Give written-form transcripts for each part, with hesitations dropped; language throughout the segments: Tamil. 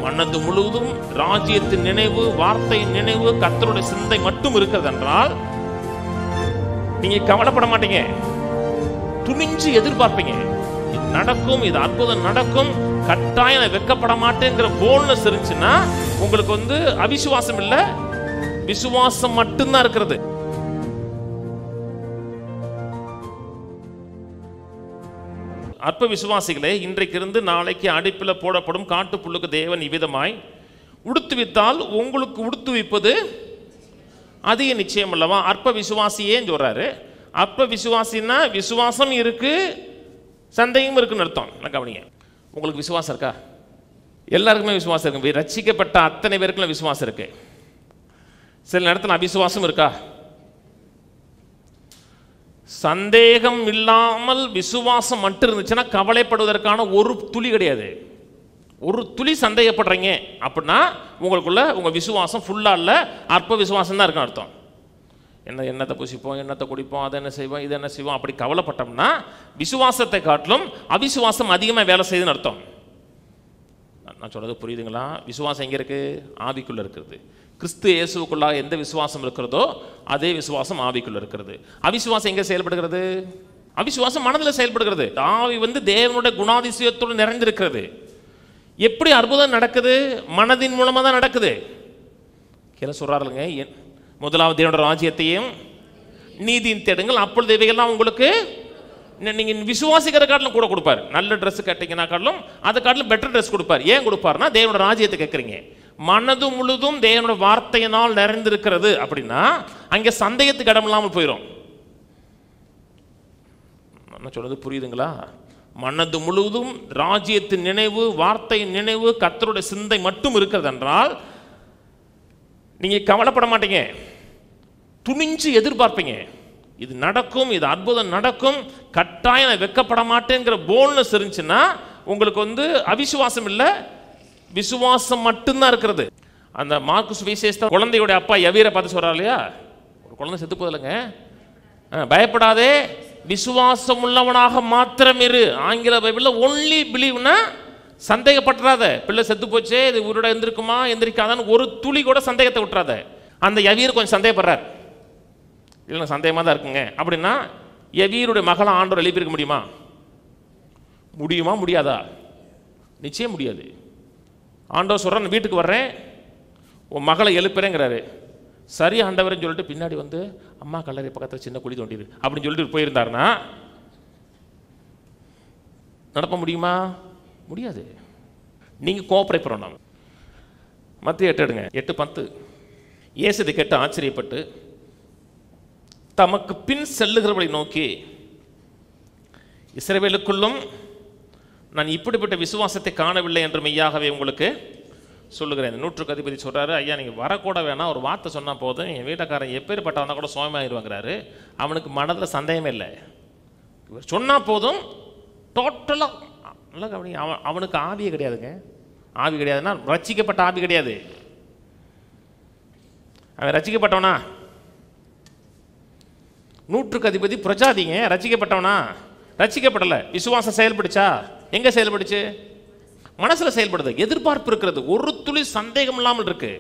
மனது முழுவதும் ராஜ்யத்தின் நினைவு, வார்த்தையின் நினைவு, கர்த்தருடைய சிந்தை மட்டும் இருக்கிறது என்றால் நீங்க கவலைப்பட மாட்டீங்க, துணிஞ்சு எதிர்பார்ப்பீங்க. இது நடக்கும், இது அற்புதம் நடக்கும், கட்டாயம் வெட்கப்பட மாட்டேங்கிற போல்னஸ் இருந்துச்சுன்னா உங்களுக்கு அவிசுவாசம் இல்ல, விசுவாசம் மட்டும்தான் இருக்கிறது. அற்ப விசுவாசிகளே, இன்றைக்கு இருந்து நாளைக்கு அடுப்பில் போடப்படும் காட்டுப்புல்லுக்கு தேவன் இவ்விதமாய் உடுத்துவித்தால் உங்களுக்கு உடுத்துவிப்பது அதிக நிச்சயம் அல்லவா? அற்ப விசுவாசியேன்னு சொல்றாரு. அற்ப விசுவாசின்னா விசுவாசம் இருக்கு, சந்தேகம் இருக்குன்னு அர்த்தம். கவனிங்க, உங்களுக்கு விசுவாசம் இருக்கா? எல்லாருக்குமே விசுவாசம் இருக்கு. ரட்சிக்கப்பட்ட அத்தனை பேருக்குள்ள விசுவாசம் இருக்கு. சில நேரத்தில் அவிசுவாசம் இருக்கா? சந்தேகம் இல்லாமல் விசுவாசம் மட்டும் இருந்துச்சுன்னா கவலைப்படுவதற்கான ஒரு துளி கிடையாது. ஒரு துளி சந்தேகப்படுறீங்க அப்படின்னா உங்களுக்குள்ள உங்க விசுவாசம் ஃபுல்லா இல்ல, அற்ப விசுவாசம் தான் இருக்குன்னு அர்த்தம். என்னத்தை புசிப்போம், என்னத்தை குடிப்போம், அதை என்ன செய்வோம், இது என்ன செய்வோம், அப்படி கவலைப்பட்டோம்னா விசுவாசத்தை காட்டிலும் அவிசுவாசம் அதிகமாக வேலை செய்யுதுன்னு அர்த்தம். நான் சொல்றது புரியுதுங்களா? விசுவாசம் எங்க இருக்கு? ஆவிக்குள்ள இருக்கிறது. கிறிஸ்து இயேசுவுக்குள்ளாக எந்த விசுவாசம் இருக்கிறதோ அதே விசுவாசம் ஆவிக்குள்ள இருக்கிறது. அவிசுவாசம் எங்க செயல்படுகிறது? அவிசுவாசம் மனதில் செயல்படுகிறது. ஆவி தேவனுடைய குணாதிசயத்தோடு நிறைந்திருக்கிறது. எப்படி அற்புதம் நடக்குது? மனதின் மூலமா தான் நடக்குது. கீழே சொல்றாருங்க, முதலாவது தேவனுடைய ராஜ்யத்தையும் நீதியின் தேடுங்கள், அப்பொழுது இவைகள்லாம் உங்களுக்கு நீங்க விசுவாசிக்கிற காட்டிலும் கூட கொடுப்பார். நல்ல ட்ரெஸ் கேட்டீங்கன்னா காட்டிலும் அதை காட்டிலும் பெட்டர் ட்ரெஸ் கொடுப்பார். ஏன் கொடுப்பார்னா தேவனோட ராஜ்யத்தை கேட்குறீங்க. மனது முழுதும் தேவனோட வார்த்தையினால் நிறைந்திருக்கிறது அப்படின்னா அங்கே சந்தேகத்துக்கு இடம் இல்லாமல் போயிடும். நான் சொல்றது புரியுதுங்களா? மனது முழுவதும் ராஜ்யத்தின் நினைவு, வார்த்தையின் நினைவு, கர்த்தருடைய சிந்தை மட்டும் இருக்கிறது என்றால் நீங்க கவலைப்பட மாட்டீங்க, துணிஞ்சு எதிர்பார்ப்பீங்க. இது நடக்கும், இது அற்புதம் நடக்கும், கட்டாயம் வெட்கப்பட மாட்டேங்கிற போல்னஸ் இருந்துச்சுன்னா உங்களுக்கு அவிசுவாசம் இல்லை, விசுவாசம் மட்டும்தான் இருக்கிறது. அந்த மார்க்கு சுவிசேஷ குழந்தையோட அப்பா யவீரை பார்த்து சொல்றாரு இல்லையா, ஒரு குழந்தை செத்து போதில்லைங்க, பயப்படாதே, விசுவாசம் உள்ளவனாக மாத்திரம் இரு. ஆங்கில பைபிளில் ஒன்லி பிலீவ்னா சந்தேகப்பட்டுறாத. பிள்ளை செத்து போச்சே, இது உருட எந்திருக்குமா எந்திரிக்காதான்னு ஒரு துளி கூட சந்தேகத்தை விட்டுறாத. அந்த யவீர் கொஞ்சம் சந்தேகப்படுறார், இல்லை சந்தேகமாக தான் இருக்குங்க அப்படின்னா யவீருடைய மகளை ஆண்டவர் எழுப்பியிருக்க முடியுமா? முடியுமா? முடியாதா? நிச்சயம் முடியாது. ஆண்டவர் சொல்ற, நான் வீட்டுக்கு வர்றேன், உன் மகளை எழுப்புறேங்கிறாரு. சரி ஆண்டவர்னு சொல்லிட்டு பின்னாடி அம்மா கல்லறை பக்கத்தில் சின்ன குழி தோண்டிடு அப்படின்னு சொல்லிட்டு போயிருந்தாருன்னா நடக்க முடியுமா? முடியாது. நீங்க கோஆபரேட் பண்ணணும். மத்திய 8 எடுங்க, 8:10. இயேசு இதை கேட்டு ஆச்சரியப்பட்டு தமக்கு பின் செல்லுகிறவர்களை நோக்கி, இஸ்ரவேலுக்குள்ளும் நான் இப்படிப்பட்ட விசுவாசத்தை காணவில்லை என்று மெய்யாகவே உங்களுக்கு சொல்லுகிறேன். 100க்கு அதிபதி சொல்றாரு, ஐயா நீங்க வரக்கூட வேணாம், ஒரு வார்த்தை சொன்னா போதும், என் வீட்டுக்காரன் எப்பேற்பட்டவனா கூட சுயமாயிருவாங்கிறாரு. அவனுக்கு மனதில் சந்தேகமே இல்லை, இவர் சொன்னா போதும் டோட்டலா. நல்லா கவனிங்க, அவனுக்கு ஆவியே கிடையாதுங்க. ஆவி கிடையாதுன்னா ரட்சிக்கப்பட்ட ஆவி கிடையாது. அவன் ரட்சிக்கப்பட்டவனா? 100க்கு அதிபதி பிரஜாதிங்க, ரட்சிக்கப்பட்டவனா? ரட்சிக்கப்படல. விசுவாசம் செயல்படுச்சா? எங்க செயல்படுச்சு? மனசுல செயல்படுது. எதிர்பார்ப்பு இருக்கிறது, ஒரு துளி சந்தேகம் இல்லாமல் இருக்கு.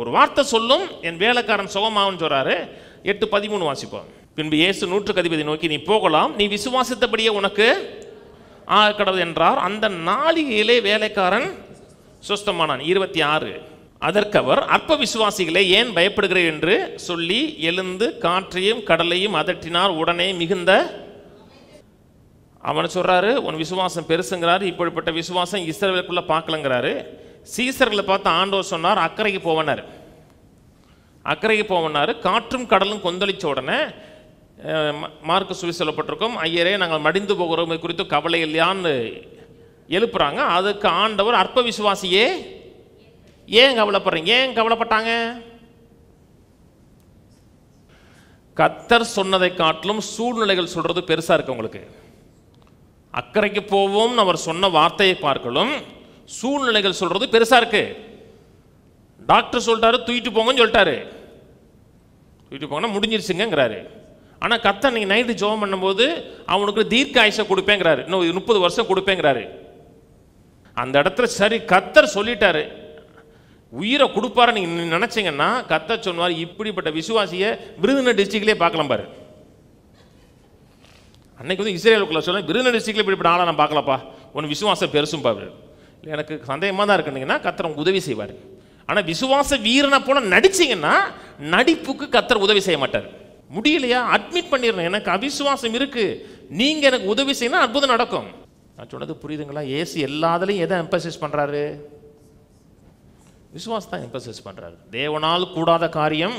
ஒரு வார்த்தை சொல்லும், என் வேலைக்காரன் சுகமாவன்னு சொல்றாரு. 8:13 வாசிப்போம். பின்பு இயேசு 100க்கு அதிபதி நோக்கி, நீ போகலாம், நீ விசுவாசித்தபடியே உனக்கு கடவுள் என்றார். அந்த நாளிகையிலே வேலைக்காரன் சுஸ்தமானான். 26. அதற்கு அவர், அற்ப விசுவாசிகளே ஏன் பயப்படுகிறீர்கள் என்று சொல்லி எழுந்து காற்றையும் கடலையும் அதட்டினார். உடனே மிகுந்த அவனை சொல்றாரு, உன் விசுவாசம் பெருசுங்கிறாரு. இப்படிப்பட்ட விசுவாசம் இஸ்ரவேலுக்குள்ள பார்க்கலங்கிறாரு. சீசர்களை பார்த்து ஆண்டவர் சொன்னார், அக்கறைக்கு போவனார். அக்கறைக்கு போவனார். காற்றும் கடலும் கொந்தளிச்ச உடனே மார்க்கு சுவி சொல்லப்பட்டிருக்கும், ஐயரே நாங்கள் மடிந்து போகிறோம் குறித்து கவலை இல்லையான்னு எழுப்புறாங்க. அதுக்கு ஆண்டவர், அற்ப விசுவாசியே ஏன் கவலைப்படுறீங்க? ஏன் கவலைப்பட்டாங்க? கர்த்தர் சொன்னதை காட்டிலும் சூழ்நிலைகள் சொல்றது பெருசா இருக்கு உங்களுக்கு. அக்கறைக்கு போவோம் அவர் சொன்ன வார்த்தையை பார்க்கலும் சூழ்நிலைகள் சொல்றது பெருசா இருக்கு. டாக்டர் சொல்லிட்டாரு தூக்கிட்டு போங்கன்னு சொல்லிட்டாரு, தூக்கிட்டு போங்கன்னா முடிஞ்சிருச்சுங்கிறாரு. ஆனா கர்த்தர் நீங்க நைட்டு ஜெபம் பண்ணும்போது அவனுக்கு தீர்க்க ஆயுசை கொடுப்பேங்கிறாரு, இன்னும் 30 வருஷம் கொடுப்பேங்கிறாரு. அந்த இடத்துல சரி கர்த்தர் சொல்லிட்டாரு, உயிரை கொடுப்பாரு நீங்க நினைச்சீங்கன்னா கர்த்தர் சொன்னார், இப்படிப்பட்ட விசுவாசியை விருதுநகர் டிஸ்ட்ரிக்ட்லேயே பார்க்கலாம் பாரு. அன்னைக்கு வந்து இஸ்ரேலுக்குள்ள சொல்ல, விருதுநகர் டிஸ்ட்ரிக்ட்ல இப்படிப்பட்ட ஆளை நான் பார்க்கலப்பா, உன் விசுவாசம் பெருசும் பாரு. எனக்கு சந்தேகமாக தான் இருக்குன்னீங்கன்னா கர்த்தர் உங்களுக்கு உதவி செய்வார். ஆனால் விசுவாச வீரனை போல நடிச்சிங்கன்னா நடிப்புக்கு கர்த்தர் உதவி செய்ய மாட்டார். முடியலையா, அட்மிட் பண்ணிடணும், எனக்கு அவிசுவாசம் இருக்கு, நீங்கள் எனக்கு உதவி செய்யணும், அற்புதம் நடக்கும். நான் சொன்னது புரியுதுங்களா? ஏசு எல்லாத்துலேயும் எதை எம்பசைஸ் பண்ணுறாரு? விசுவாசம் தான் எம்பசைஸ் பண்ணுறாரு. தேவனால் கூடாத காரியம்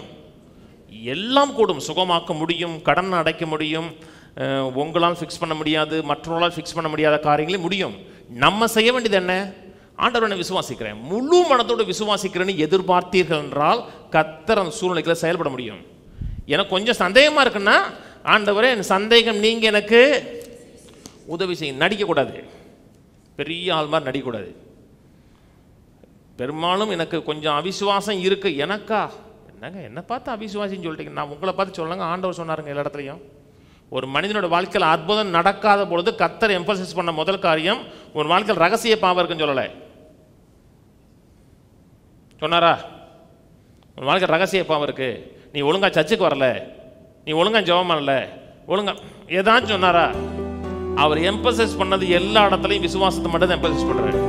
எல்லாம் கூடும். சுகமாக்க முடியும், கடன் அடைக்க முடியும், உங்களால் ஃபிக்ஸ் பண்ண முடியாது, மற்றவர்களால் ஃபிக்ஸ் பண்ண முடியாத காரியங்களே முடியும். நம்ம செய்ய வேண்டியது என்ன? ஆண்டவரை விசுவாசிக்கிறேன், முழு மனத்தோடு விசுவாசிக்கிறேன்னு எதிர்பார்த்தீர்கள் என்றால் கர்த்தர் அந்த சூழ்நிலைகளை செயல்பட முடியும். எனக்கு கொஞ்சம் சந்தேகமாக இருக்குன்னா, ஆண்டவரே என் சந்தேகம் நீங்கள் எனக்கு உதவி செய்ய. நடிக்கக்கூடாது, பெரிய ஆள் மாதிரி நடிக்கக்கூடாது. பெரும்பாலும் எனக்கு கொஞ்சம் அவிசுவாசம் இருக்குது, எனக்கா என்னங்க என்னை பார்த்து அவிசுவாசின்னு சொல்லிட்டீங்க? நான் உங்களை பார்த்து சொல்லுங்க, ஆண்டவர் சொன்னாருங்க எல்லா இடத்துலையும். ஒரு மனிதனோட வாழ்க்கையில் அற்புதம் நடக்காத பொழுது கர்த்தர் எம்பசைஸ் பண்ண முதல் காரியம், ஒரு வாழ்க்கையில் ரகசிய பாவம் இருக்குன்னு சொல்லலை சொன்னாரா? ஒரு வாழ்க்கையில் ரகசிய பாவம் இருக்கு, நீ ஒழுங்கா சர்ச்சுக்கு வரல, நீ ஒழுங்கா ஜெபம் பண்ணல, ஒழுங்கா ஏதாச்சும் சொன்னாரா? அவர் எம்பசைஸ் பண்ணது எல்லா இடத்துலையும் விசுவாசத்தை மட்டும் தான் எம்பசைஸ் பண்றாரு.